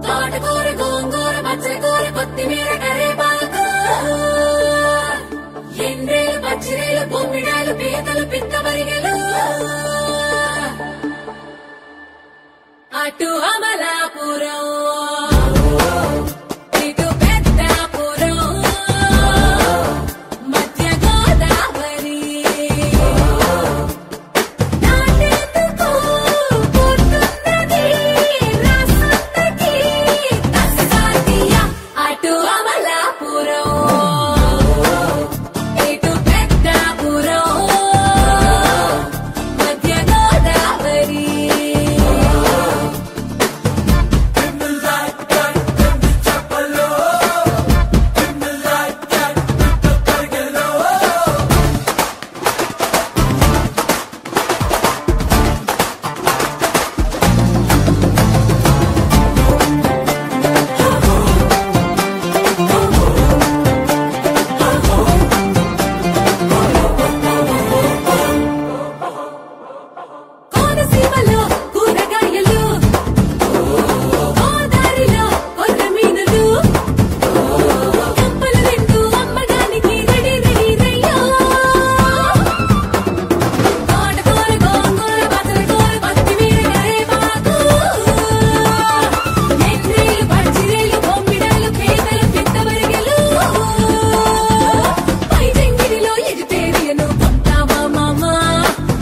తోటకూర గోంగూర పచ్చకూర కొత్తిమీర కరివేపాకు ఎండ్రేలు పచ్చిరేలు బొమ్మిడాలు పీతలు పిత్తమరిగెలు అటు అమలాపురం ఇటు పెద్దాపురం మధ్య గోదావరి నాటెందుకు పుట్టున్నది రాసంతకి తస్సాదియ అటు అమలాపురం ఇటు పెద్దాపురం మధ్య గోదావరి కోనసీమలో కూరగాయలు గోదావరిలో కొర్రమీనులు కంపలు రెండు అమ్మడానికి రెడీ రెడీ రయ్యో తోటకూర గోంగూర పచ్చకూర కొత్తిమీర కరివేపాకు ఎండ్రేలు పచ్చిరేలు బొమ్మిడాలు పీతలు పిత్తమరిగెలు పై జంగిరిలో ఎజిటేరియను కొంటావా మామా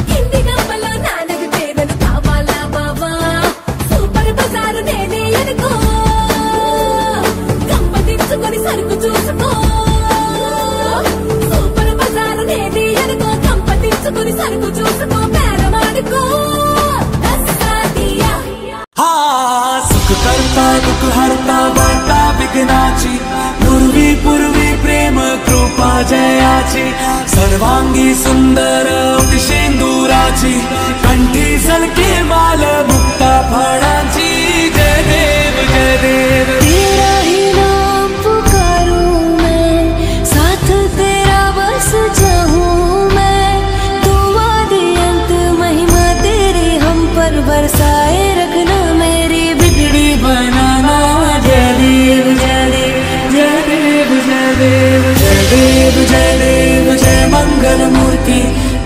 కింది గంపలో నాన్నకు చేరను కావాలా బావా సూపర్ బజారు నేనే అనుకో గంప దించుకొని సరుకు చూసుకో సూపర్ బజారు నేనే అనుకో గంప దించుకొని సరుకు చూసుకో బేరమాడుకో దస్తాదియా सुख करता दुख हरता वार्ता विघ्नाची पूर्वी प्रेम कृपा जयाची सर्वांगी सुंदर शेंदुराची कंठी झलके माल मुक्ता फळाची जय देव जय देव तेरा ही नाम पुकारूं मैं साथ तेरा बस जाऊं मैं दुआ दे अंत महिमा तेरी हम पर बरसाए रखना मेरी बिगड़ी बनाना जय देव जय देव जय देव जय देव जय देव जय देव जय मंगल मूर्ति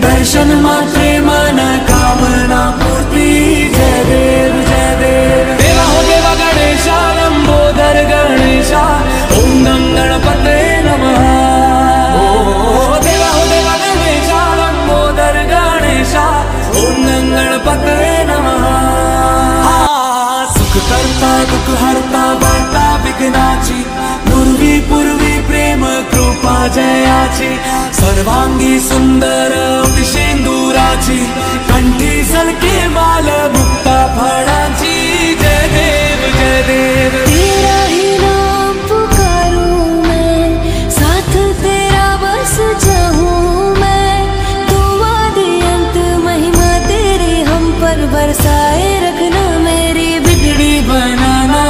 दर्शन मात्रे मन कामना पूर्ति जय देव जय देव देवा हो देवा गणेशा लंबोदर गणेशा ओम गं गणपते नमः ओ देवा हो देवा गणेशा लंबोदर गणेशा ओम गं गणपते नमः सुख करता दुख हरता वार्ता विघ्नाची पूर्वी प्रेम कृपा जयाची सर्वांगी सुंदर शेंदुराची कंठी झलके माल मुक्ता फळाची जय देव जय देव तेरा ही नाम पुकारूं मैं साथ तेरा बस जाऊं मैं दुआ दे अंत महिमा तेरी हम पर बरसाए रखना मेरी बिगड़ी बनाना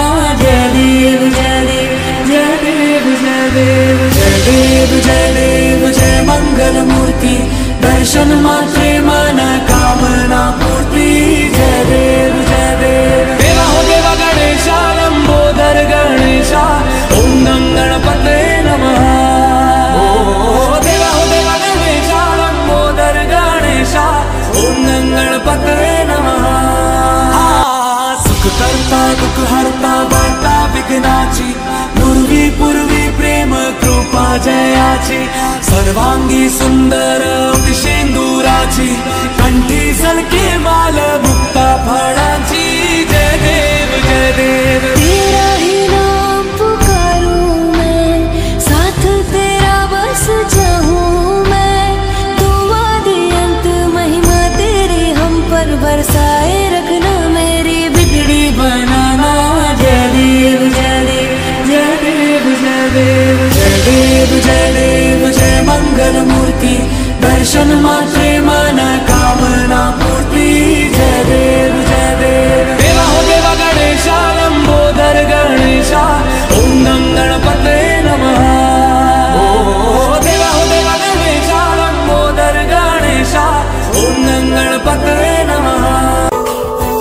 जय देव जय देव जय देव जय देव जय देव जय देव जय मंगल मूर्ति दर्शन मात्रे मन कामना पूर्ति जय देव जय देव देवा हो देवा गणेशा लंबोदर गणेशा ओम गं गणपते नमः ओ देवा हो देवा गणेशा लंबोदर गणेशा ओम गं गणपते नमः सुख करता दुख हरता वार्ता विघ्नाची पूर्वी प्रेम कृपा जयाची सर्वांगी सुंदर शेंदुराची कंठी झलके माल मुक्ता फळाची जय देव जय देव तेरा ही नाम पुकारूं मैं साथ तेरा बस जाऊं मैं दुआ दे अंत महिमा तेरी हम पर बरसाए रखना मेरी बिगड़ी बनाना जय देव जय देव जय देव जय देव जय देव जय देव जय मंगल मूर्ति दर्शन मात्रे मन कामना पूर्ति जय देव जय देव देवा हो देवा गणेशा लंबोदर गणेशा ओम गं गणपते नमः ओ देवा हो देवा गणेशा लंबोदर गणेशा ओम गं गणपते नमः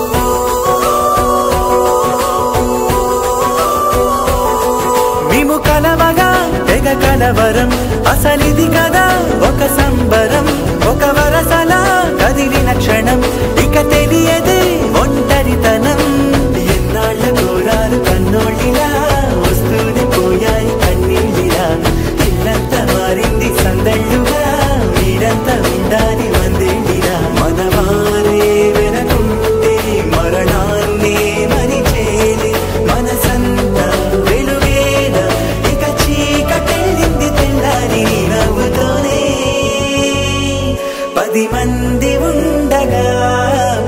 కలవరం అసలిది కదా ఒక సంబరం ఒక వరసలా కదిలిన క్షణం ఇక తెలియదే ఒంటరితనం ఎన్నాళ్ళ కోరాలు కన్నోళ్ళిలా వస్తూనే పోయాయి కన్నీళ్ళిలా ఇల్లంతా మారింది సందళ్ళుగా మీరంతా ఉండాలి వందేళ్ళిలా మనవారే వెనకుంటే మరణాన్నే మరిచేలే మనసంతా వెలుగేన ఇక చీకటెళ్ళింది తెల్లారి నవ్వుతోనే 10 మంది ఉండగా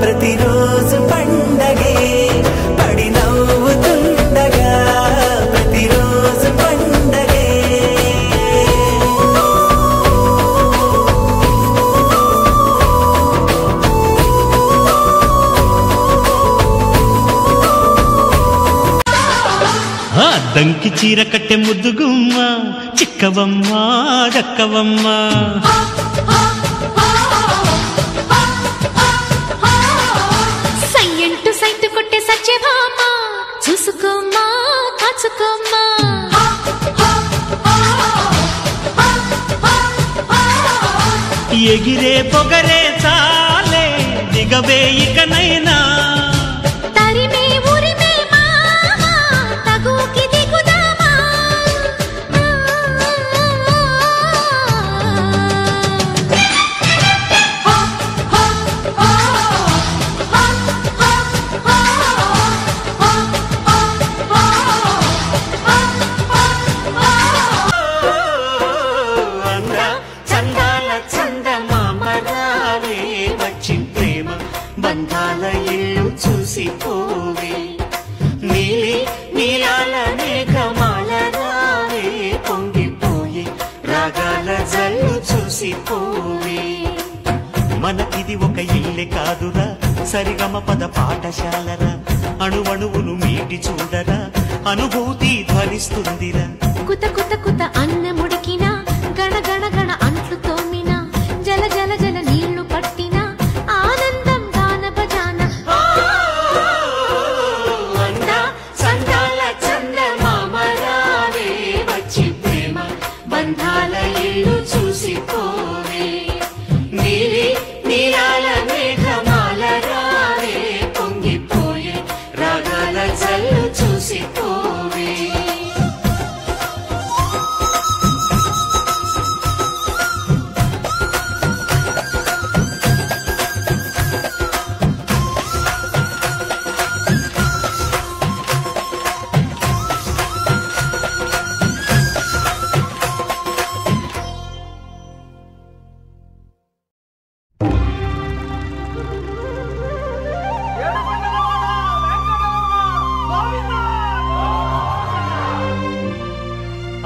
ప్రతిరోజు పండగే పడి నవ్వుతుండగా ప్రతిరోజు పండగే దంకి చీర కట్టె ముద్దుగుమ్మ చిక్కవమ్మ దక్కవమ్మ సయ్యంటు సైతు కొట్టే సత్యభామ చూసుకోమ్మా కాచుకోమ్మా ఎగిరే పొగరే చాలే దిగవే ఇకనైనా తరిమే ఉరిమే మామ తగుకి దిగుదామా చందాల చందమామరావే వచ్చి ప్రేమ బంధాల ఇల్లు చూసిపోవే నీలి నీలాల మేఘమాల రావే పొంగిపోయే రాగాల జల్లు చూసిపోవే మనకిది ఒక ఇల్లే కాదురా సరిగమ పద పాఠశాలరా అణువణువును మీటి చూడరా అనుభూతి ధ్వనిస్తుందిరా కుత కుత కుత అన్న ముడికినా గణ గణ గణ అంట్లు తోమినా జల జల జల నీళ్లు పట్టినా ఆనందం గాన భజాన సందాల చందమామరావే వచ్చి ప్రేమ బంధాల ఇల్లు చూసిపోవే నీలి నీలాల మేఘమాల రావే పొంగిపోయే రాగాల జల్లు చూసిపోవే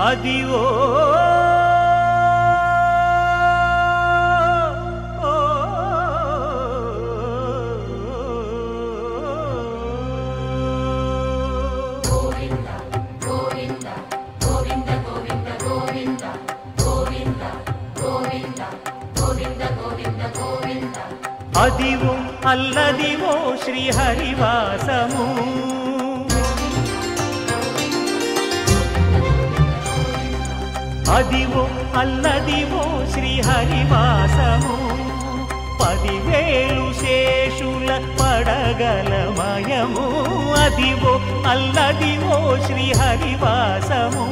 అదివో అదివో అల్లదివో శ్రీహరివాసము అదివో అల్లదివో శ్రీహరివాసము 10,000 శేషుల పడగలమయము అదివో అల్లదివో శ్రీహరివాసము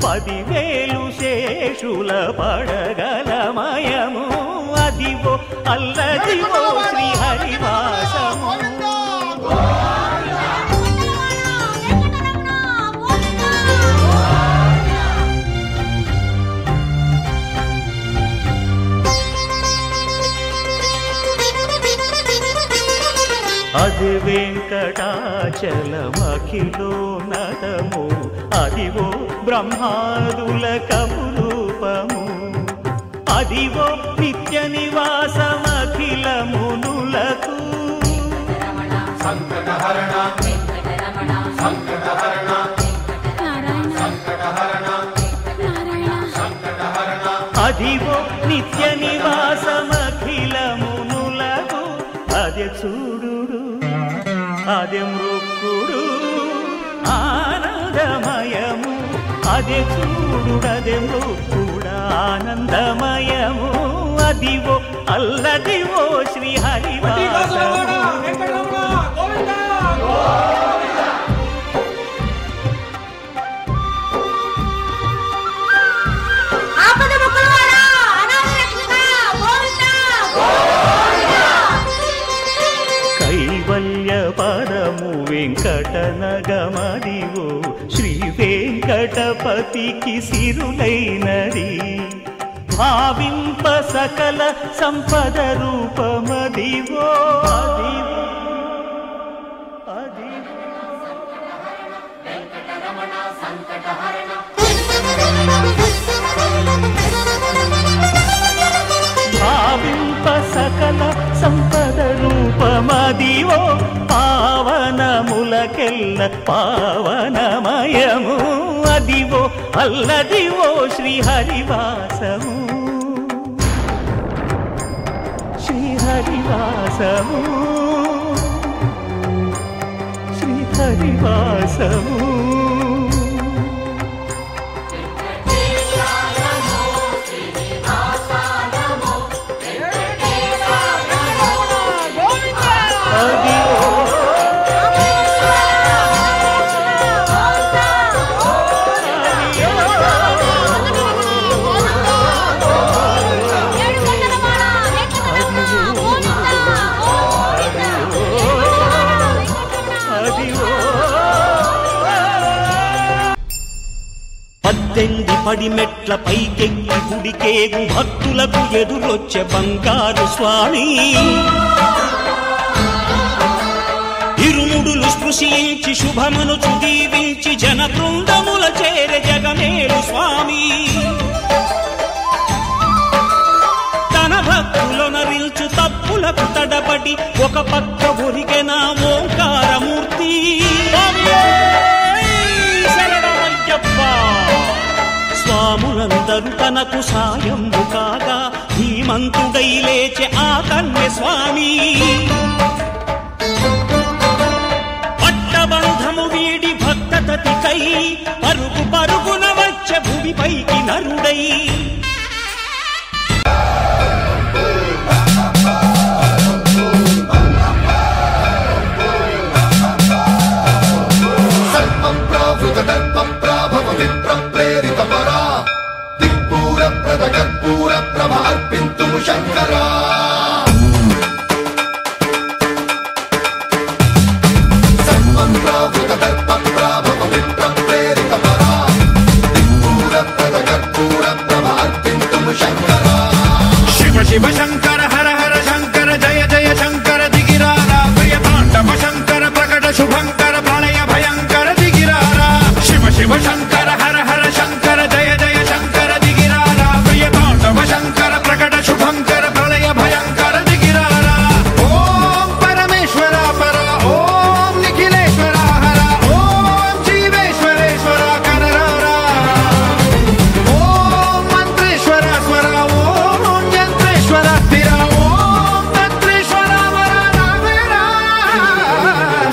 10,000 శేషుల పడగలమయము అదివో అల్లదివో శ్రీహరివాసము అది వెంకటాచలమఖిలోన్నతము అదివో బ్రహ్మాదుల కపురూపము అదివో నిత్య నివాసమఖిలమునులకు అదివో నిత్య నివాసమఖిలమునులకు అదే చూడు అదే మృక్కుడు ఆనందమయము అదే చూడుడదే మృత్యుడా ఆనందమయము అదివో అల్లదివో శ్రీహరివాసము కైవల్య పరము వెంకటనగమదివో శ్రీ వెంకటపతికి సిరులైనది భావింప సకల సంపద రూపమదివో అదివో భావింప సకల సంపద రూపమదివో పావనములకెల్ల పావనమయము అదివో అల్లదివో శ్రీహరివాసము శ్రీహరివాసము శ్రీహరివాసము పద్దెంది పడి మెట్ల పైకెక్కి గుడికేగు భక్తులకు ఎదురొచ్చే బంగారు స్వామి ఇరుముడులు స్పృశించి శుభమును చుదీవించి జన బృందముల చేరే జగమేలు స్వామి తన భక్తులొనరిల్చు తప్పులకు తడబడి ఒక పక్క ఒరిగెన ఓంకారమూర్తి స్వాములందరూ తనకు సాయంబు కాగా ధీమంతుడై లేచే ఆ కన్య స్వామి పట్టబంధము వీడి భక్తతతికై పరుగు పరుగున వచ్చే భూమిపైకి నరుడై శంకరా శివ శివ శంకర హర హర శంకర జయ జయ శంకర దిగిరారా ప్రియ తాండవ శంకర ప్రకట శుభంకర ప్రళయ భయంకర దిగిరారా శివ శివ శంకర హర హర శంకర జయ జయ శంకర దిగిరారా ప్రియ తాండవ శంకర ప్రకట శుభంకర ప్రళయ భయంకర దిగిరారా ఓం పరమేశ్వర పర ఓం నిఖిలేశ్వర హర ఓం జీవేశ్వరేశ్వర కనరారా ఓం మంత్రేశ్వర స్వర ఓం యంత్రేశ్వర స్థిర ఓం తంత్రేశ్వర వర నావేరా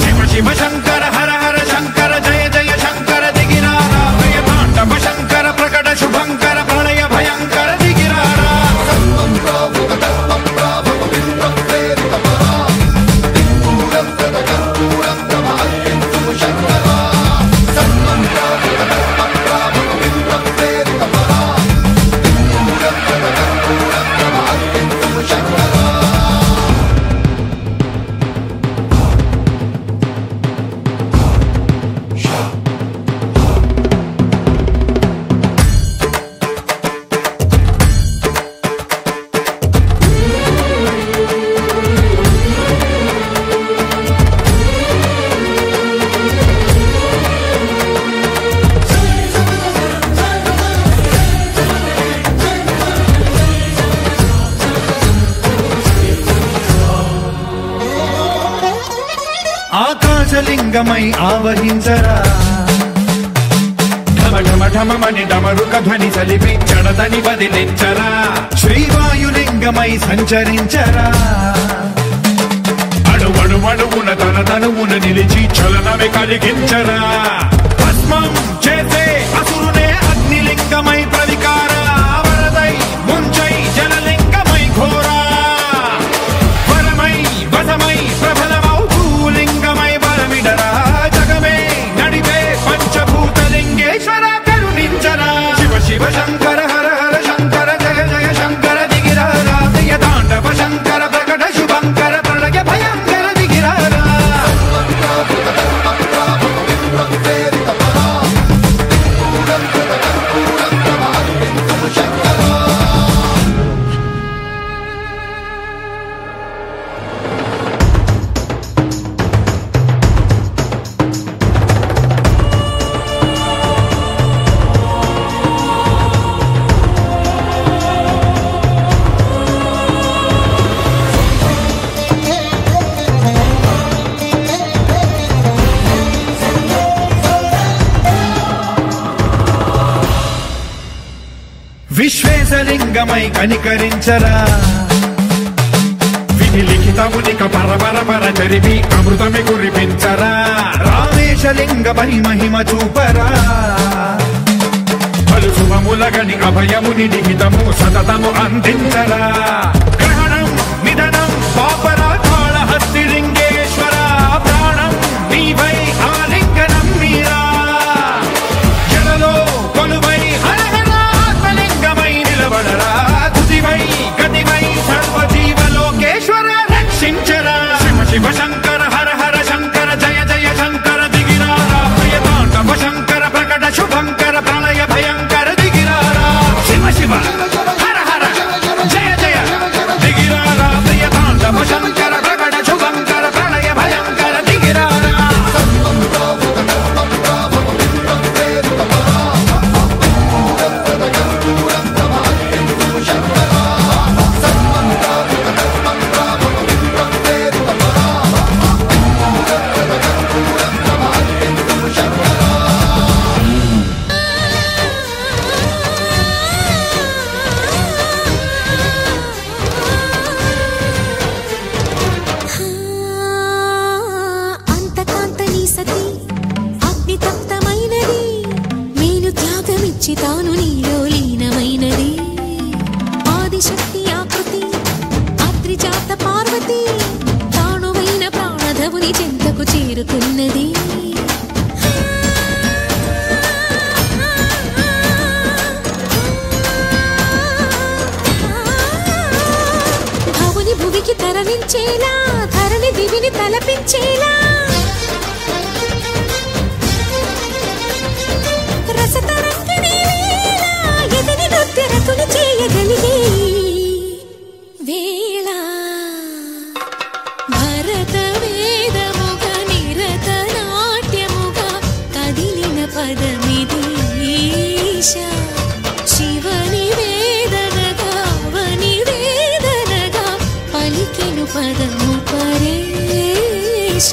శివ శివ శంకర హర హర శంకర జయ జయ శంకర దిగిరారా ప్రియ తాండవ శంకర ప్రకట శుభంకర ప్రళయ భయంకర దిగిరారా ఆకాశలింగమై ఆవహించరా ఢమ ఢమ ఢమమని డమరుక ధ్వని సలిపి చడదని వదిలించరా శ్రీవాయులింగమై సంచరించరా అణువణువున తన తనువున నిలిచి చలనమే కలిగించరా భస్మం చేసే అసురునే లింగమై ప్రవికార వరదై ముంచై జలలింగమై ఘోరా వరమై వసమై ప్రబలమౌ భూలింగమై బలమిడరా జగమే నడిపే పంచభూతలింగేశ్వర కరుణించరా శివ శివ శంకర హర హర శంకర జయ జయ శంకర దిగిరారా ప్రియ తాండవ శంకర ప్రకట శుభంకర ప్రళయ భయంకర దిగిరారా విశ్వేశలింగమై కనికరించరా విధి లిఖితమునిక పరపర పర చరివి అమృతమి కురిపించరా రామేశలింగమై మహిమ చూపరా పలు శుభములగని అభయముని లిఖితము సతతము అందించరా గ్రహణం నిధనం పాపరా కాళహస్తి లింగేశ్వర ప్రాణం నీవై ఆలింగనం మీరా జలలో కొలువై తుదివై గతివై సర్వజీవలోకేశ్వర రక్షించరా శివ శివ శంకర హర హర శంకర జయ జయ శంకర దిగిరారా ప్రియ తాండవ శంకర ప్రకట శుభంకర ప్రళయ భయంకర దిగిరారా శివ శివ హర హర జయ జయ దిగిరారా ప్రియ తాండవ శంకర ప్రకట శుభంకర ప్రళయ భయంకర దిగిరారా తాను నీలో లీనమైనది ఆదిశక్తి ఆకృతి అత్రిజాత పార్వతి తానువైన ప్రాణధవుని చెంతకు చేరుకున్నది భవుని భువికి తరలించేలా ధరణి దివిని తలపించేలా రతులు చేయగలిగే వేళ భరత వేదముగా నిరత నాట్యముగా కదిలిన పదమిది శివని వేదనగా అవని వేదనగా పలికెను పదము పరేశ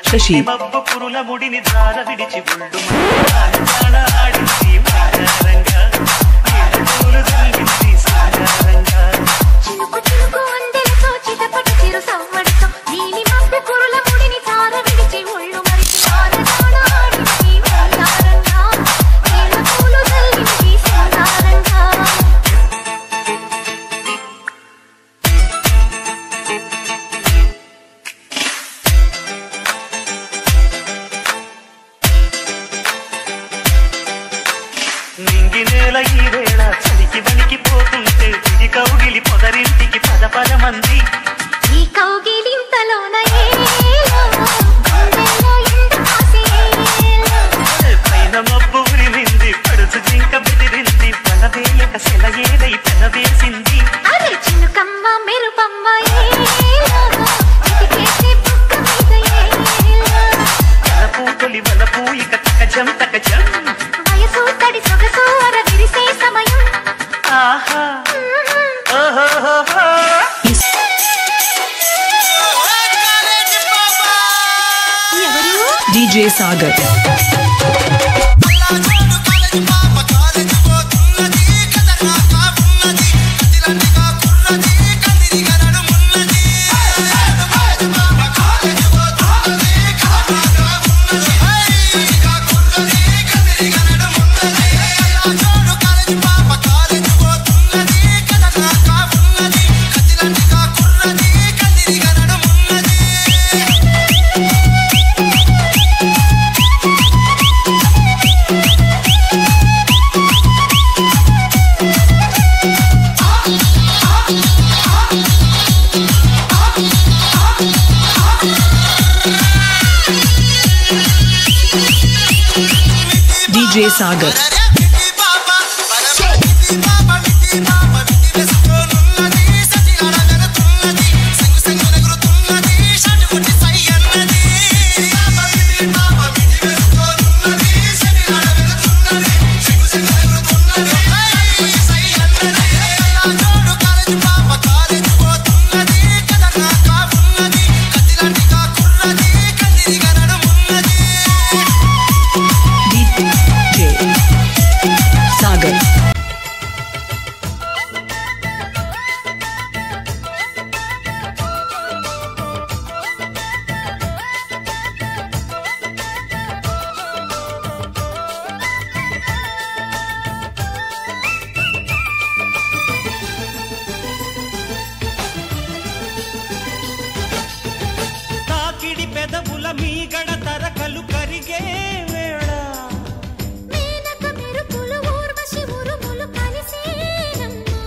శశి మబ్బు పురుల ముడిని దార విడిచి ఒళ్ళు ఆడించి మారంగా పూలు తల్లించి సాగారంగా చినుకు చినుకు అందెలతో చిటపట చిరు సవ్వడితో నీలి మబ్బు పురుల ముడిని దార విడిచి ఒళ్ళు మరిచి ఆడించి మారంగా పూలు తల్లించి సాగారంగా నింగి నేల ఈ వేళ చలికి వణికి పోతుంటే దిగి కౌగిలి పొదరింటికి పద పద మంది ఈ కౌగిలింతలోన ఏలో గుండెలో ఎండ కాసేలో పైన మబ్బు ఉరిమింది పడుచు జింక బెదిరింది పనవేయక సెలయేలై పెనవేసింది అరే చినుకమ్మ మెరుపమ్మ ఏలో చిటికేసి బుక్క మీద ఏలో కలపు తొలి వలపు ఇక తకజం తకజం వయసు తడి సొగసు అర విరిసే సమయం ఆహా ఓహోహోహో DJ Sagar. DJ Sagar. Sagar. తాకిడి పెదవుల మీగడ తరకలు కరిగే వేళ మేనక మెరుపులు ఊర్వశి ఉరుములు కలిసేనమ్మా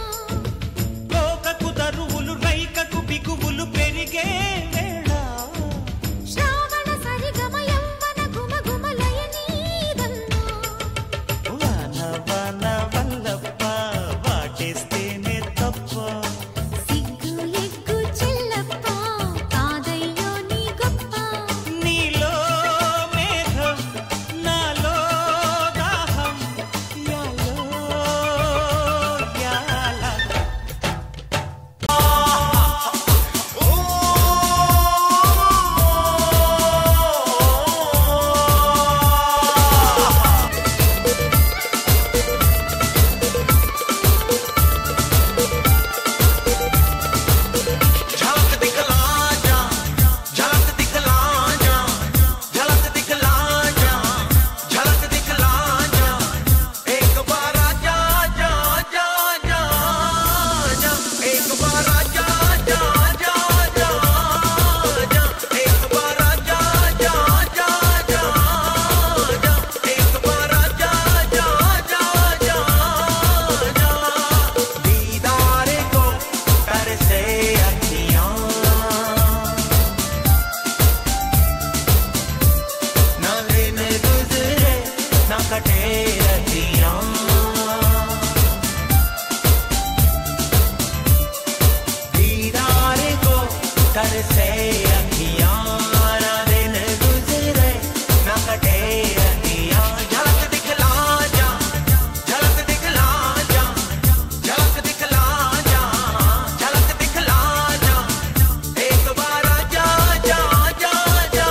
కోకకు దరువులు రైకకు బిగువులు పెరిగే వేళ శ్రావణ సరిగమ యవ్వన గుమ గుమలయనీదమ్మా వాన వాన వల్లప్ప వాటేస్తేనే తప్ప సిగ్గు ఎగ్గు చెల్లప్ప కాదయ్యో నీ గొప్ప నీలో మేఘం నాలో దాహం యాలో యాల झलक दिखला जा झलक दिखला जा झलक दिखला जा झलक दिखला जा एक बार आजा जा जा जा जा एक बार आजा जा जा जा जा एक बार आजा जा जा जा जा एक बार आजा जा जा जा जा दीदार को कर से अखियां ना लेने गुजरे ना कटे रहियां दीदार को कर से अखियां ना दिन गुजरे ना कटे रहियां झलक दिखला जा झलक दिखला जा झलक दिखला जा झलक दिखला जा एक बार आजा जा जा जा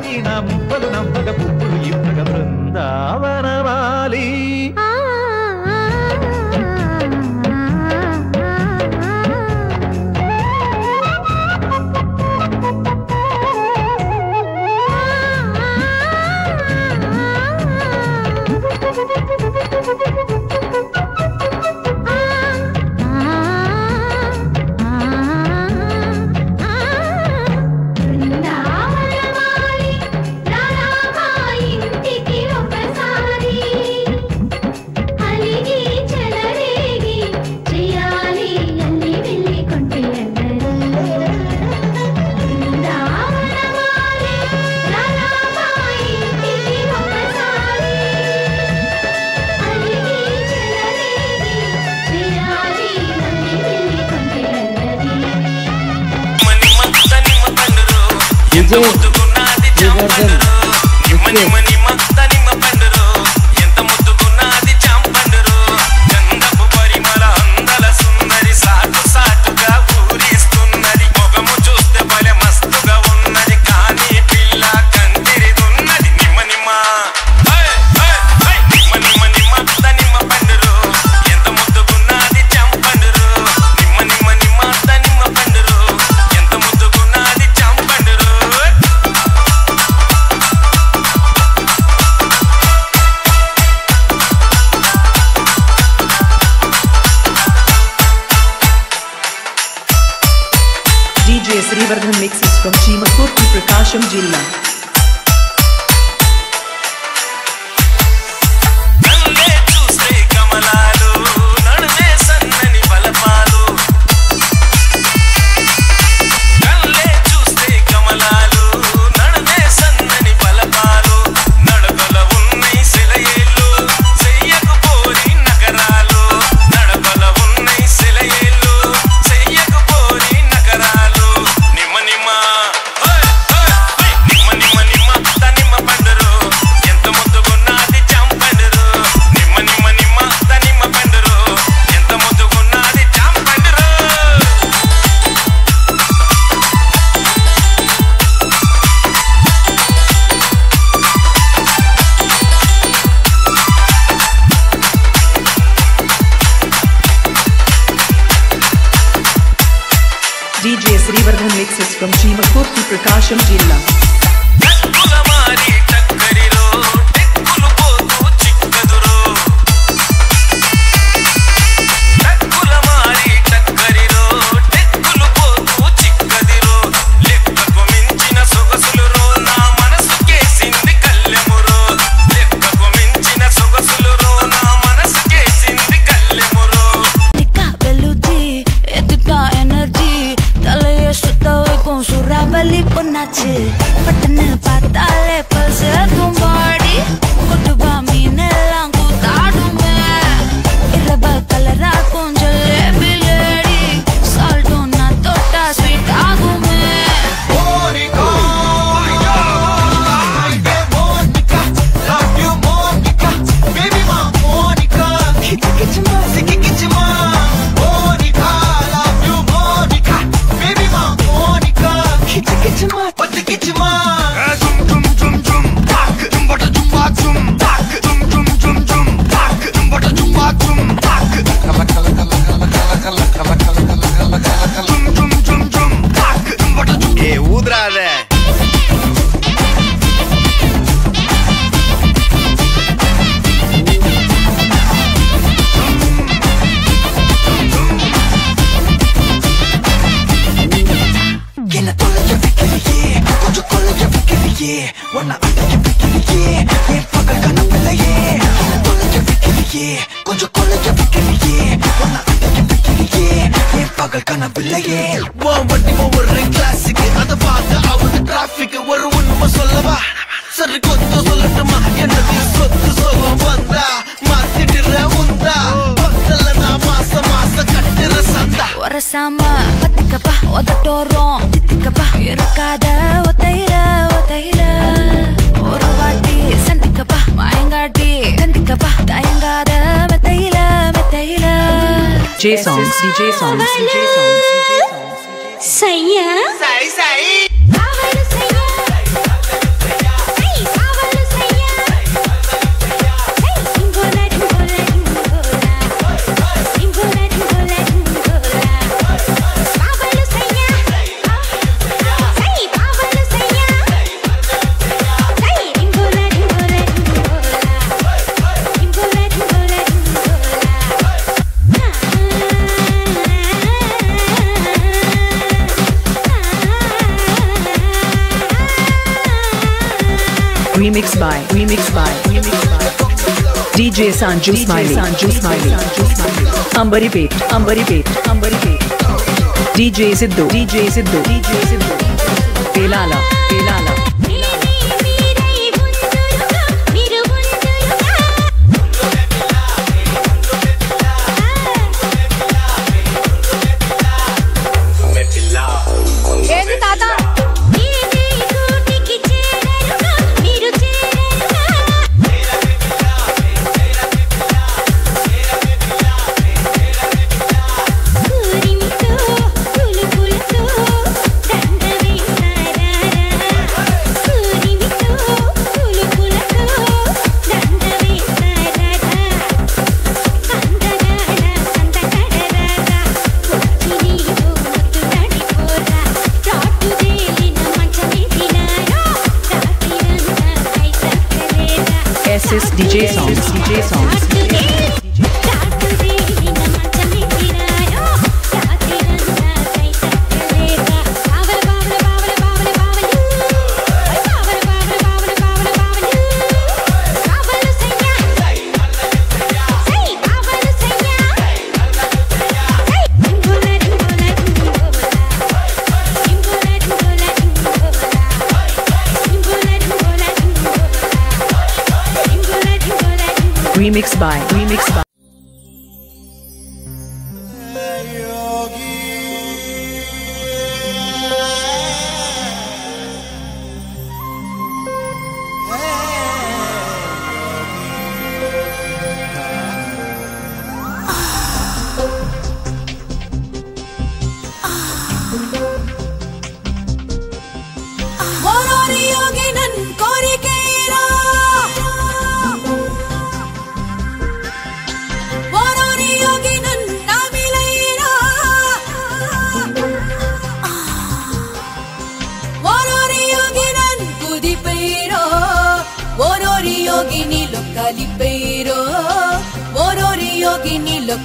మీన ముప్పలు నమ్మగ పువ్వులు ఇప్పగ బృందావనమాలి DJ Srivardhan mixes from Chimapurti, Prakasham Jilla. DJ Srivardhan mixes from Chimapurti, Prakasham Jilla. पटने पाताले पर से तुम बॉडी कुटुबा मीने लांगू ताड़ू में इरबा कलरा कुंजले बिलेडी साल्टो ना तोटा स्वीट आगू में Monica, Monica, love you Monica, baby ma Monica, kichma Monica, love you Monica, baby ma Monica, kichma pagal kana billaye wandi over classic ada paatha avud traffic oru unma sollava sar gottu sollatama enadhi sottu solla vanda maatidira unda pakkala na masa masa kattira sanda orasama patikapa odatorom titikapa irukada otaira otaira oruvati sandikapa maingadi kandikapa tayangada metaila metaila DJ songs, DJ songs, DJ songs, DJ songs. Saya. Sai. Remix by DJ Sanju Smiley. Ambari Pet. DJ Sidhu. Pelala. DJ songs. Remix by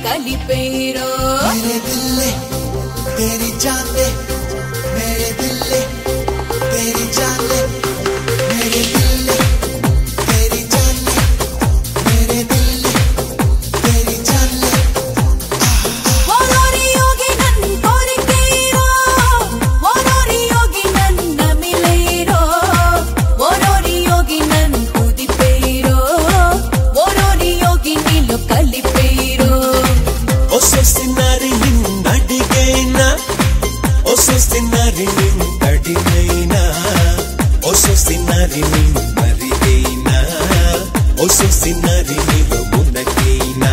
Kalipero mere dille teri jaan de mere dille teri jaan de mere dille teri jaan de mere dille teri jaan de Vorori yogi nan korikeero Vorori yogi nan namileero Vorori yogi nan kudipeero Vorori yogi nilo kalipero Osostinari nadigaina Osostinari nadigaina Osostinari marigaina Osostinari nilomunagaina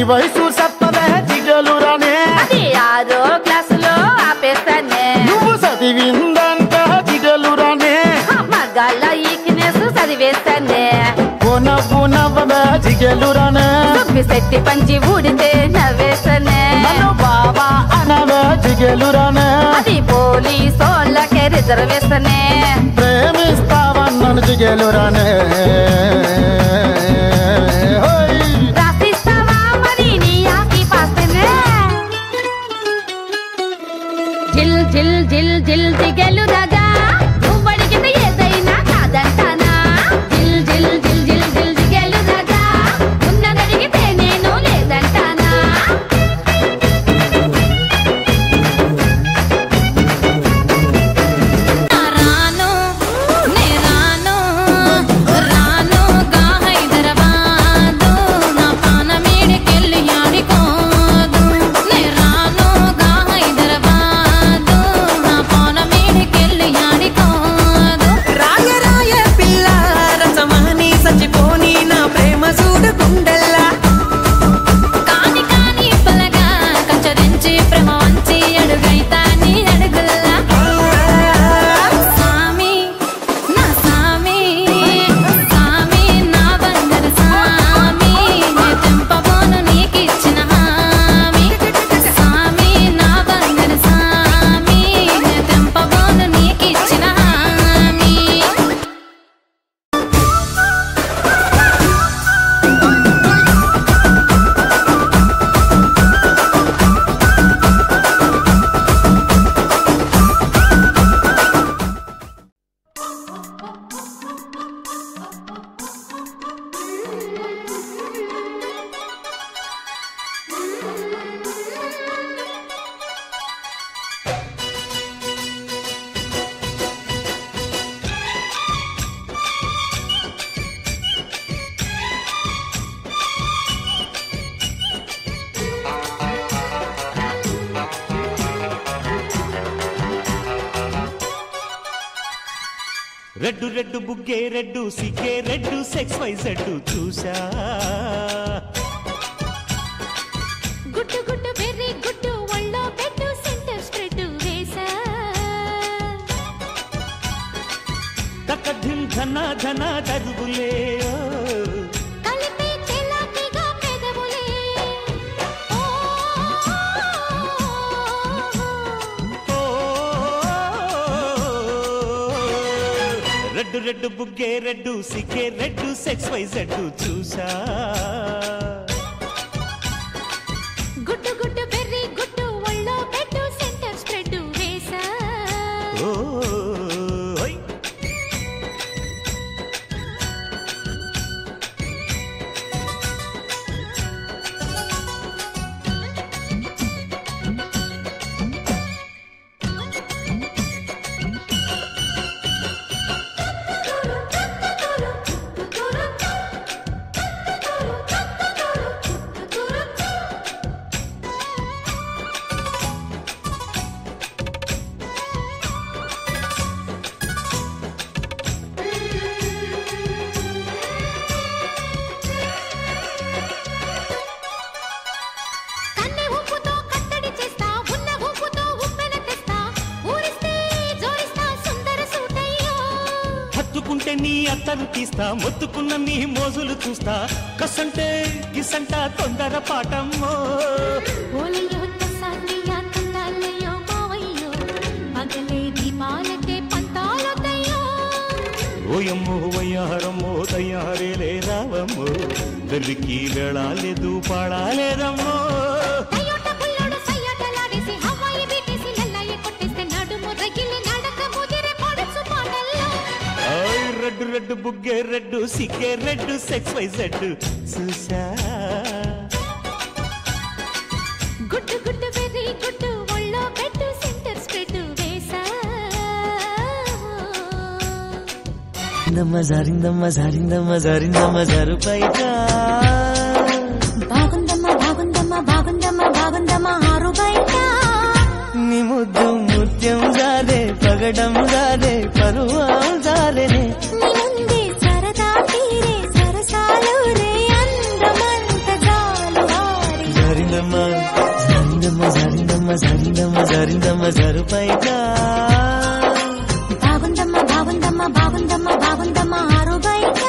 वही सूर सब तो జిగేలురానే శెట్టి పంచి ఊడితే నవ్వేసనే నన్ను బాబా అనవే జిగేలురానే అది పోలీసోళ్ళకే రిజర్వేషనే ప్రేమిస్తావన్నను జిగేలురానే రాసిస్తావా మరి నీ ఆస్తి పాస్తేనే జిల్ జిల్ జిల్ జిల్ జిగేలు రాజా నువ్వు అడిగితే ఏదైనా కాదంటానా జిల్ జిల్ జిల్ జిల్ జిల్ జిగేలు రాజా ఉన్నదడిగితే నేను లేదంటానా రాను నే రాను రాను గా హైదరాబాదు నా పానమేడికెళ్ళి ఆడికోదు నే రాను గా హైదరాబాదు నా పానమేడికెళ్ళి ఆడికోదు రాయ రాయ పిల్ల రసమాని సచ్చిపోని నా ప్రేమ చూడకుండల్లా కాని కాని పలగా కంచరించి ప్రేమ వంచి అడుగైతా నీ అడుగుల్లా సామి నా సామి సామి నా బంగారు సామి నే తెంపబోను నీకిచ్చిన హామీ సామి నా బంగారు సామి నే తెంపబోను నీకిచ్చిన హామీ రెడ్డు రెడ్డు బుగ్గే రెడ్డు సిగ్గే రెడ్డు సెక్స్ వై జెడ్డు చూసా గుట్టు గుట్టు వెర్రి గుట్టు ఒళ్ళో పెట్టు సెంటర్ స్ప్రెడ్ వేసా తక్క ధిమ్ ధన ధన దరుగులే కలిపి తెల్లటిగా పెదవులే ఓ రెడ్డు రెడ్డు బుగ్గే రెడ్డు సిగ్గే రెడ్డు సెక్స్ వై జెడ్డు చూసా గుట్టు గుట్టు వెర్రి గుట్టు ఒళ్ళో పెట్టు సెంటర్ స్ప్రెడ్ వేసా ఓయ్ కన్నె ఊపుతో కట్టడి చేస్తా ఉన్న ఊపుతో ఉప్పెన తెస్తా ఊరిస్తే జోరిస్తా సుందర సూటయ్యో హత్తుకుంటే నీ అత్తను తీస్తా మొత్తుకున్న నీ మోజులు చూస్తా కసంటే కిసంట తొందర పాటమ్మో ఓలయ్యో తసానియా తందాలయ్యో మావయ్యో పగలే దీపాలకే పంతాలొద్దయ్యో ఓయమ్మో వయ్యారమ్మో తయ్యారేలే రావమ్మో దరికి వెళ్ళాలేదు పాడాలేదమ్మో అయ్యోట పుల్లోడు సయ్యాటలాడేసి హవాయి బీటేసి లల్లాయి కొట్టేస్తే నడుము రగిలి నడక ముదిరే పడుచు పాటల్లో ఆయ్ రెడ్డు రెడ్డు బుగ్గే రెడ్డు సిగ్గే రెడ్డు సెక్స్ వై జెడ్డు చూసా గుట్టు గుట్టు వెర్రి గుట్టు ఒళ్ళో పెట్టు సెంటర్ స్ప్రెడ్ వేసా జారిందమ్మ జారిందమ్మ జారిందమ్మ జారు పైట బాగుందమ్మా బాగుందమ్మా బాగుందమ్మా బాగుందమ్మా ఆరు బయట నీ ముద్దు ముత్యం జారే పగడం జారే పరువాం జారేనే నీ ముందే సరదా తీరే సరసాలు రే అందమంత జాలు వారి జారిందమ్మ జారిందమ్మ జారిందమ్మ జారిందమ్మ జారిందమ్మ జారు పైట బాగుందమ్మా బాగుందమ్మా బాగుందమ్మా బాగుందమ్మా ఆరు బయట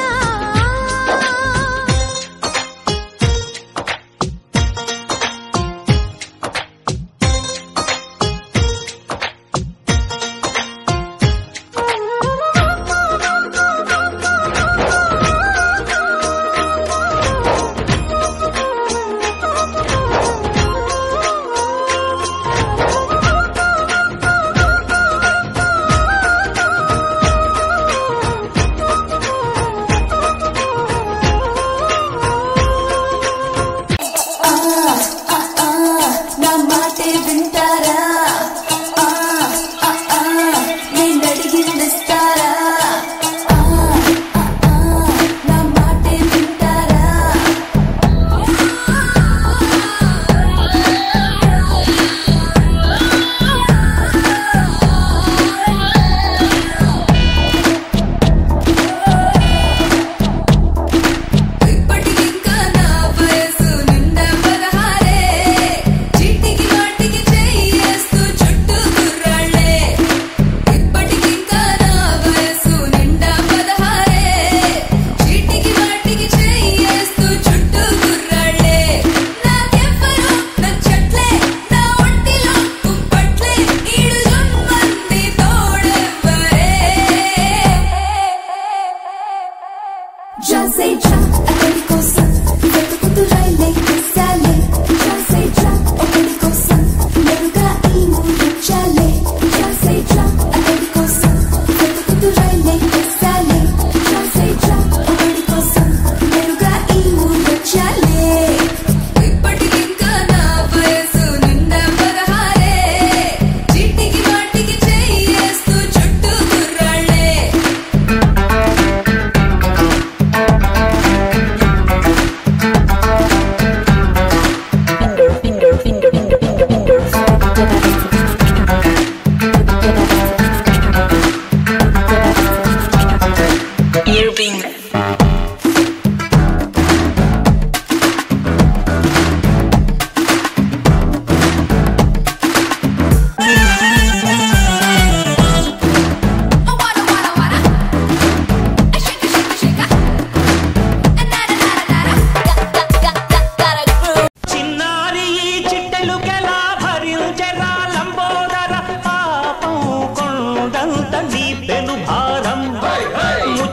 Looping.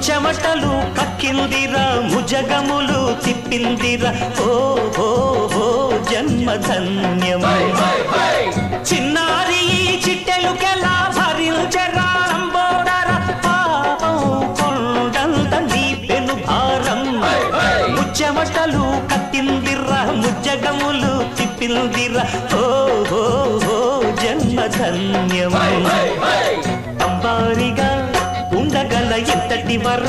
చెమటలు కక్కిందిరా ముజగములు తిప్పిందిరా ఓ ఓ ఓ జన్మధన్యం చిన్నారి చిట్టెలుకెలా భరించరా లంబోదర పాపం కొండంత నీ పెను భారం ముచ్చమటలు కక్కిందిరా ముజగములు తిప్పిందిరా ఓ ఓ ఓ జన్మధన్యం అంబారిగా ఉండగల ఎంతటి వర